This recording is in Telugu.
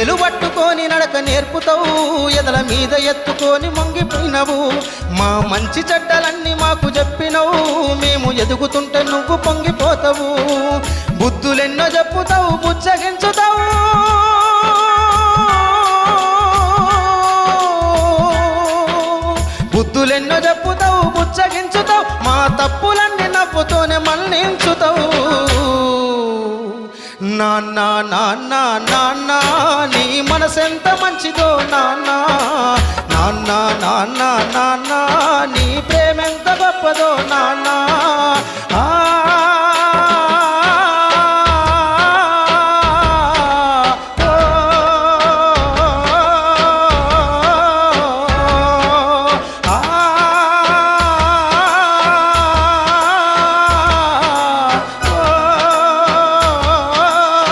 ఏలు పట్టుకొని నడక నేర్పుతావు, ఎదల మీద ఎత్తుకొని మొంగిపోయినవు. మా మంచి చెడ్డలన్నీ మాకు చెప్పినవు, మేము ఎదుగుతుంటే నువ్వు పొంగిపోతావు. బుద్ధులెన్నో చెప్పుతావు, బుచ్చగించుతావు. బుద్ధులెన్నో చెప్పుతావు, బుచ్చగించుతావు. మా తప్పులన్నీ నవ్వుతోనే మన్నించుతావు. నాన్న నాన్న నాన్న నీ మనసెంత మంచిదో నాన్న, నాన్న నాన్న నాన్న నీ ప్రేమెంత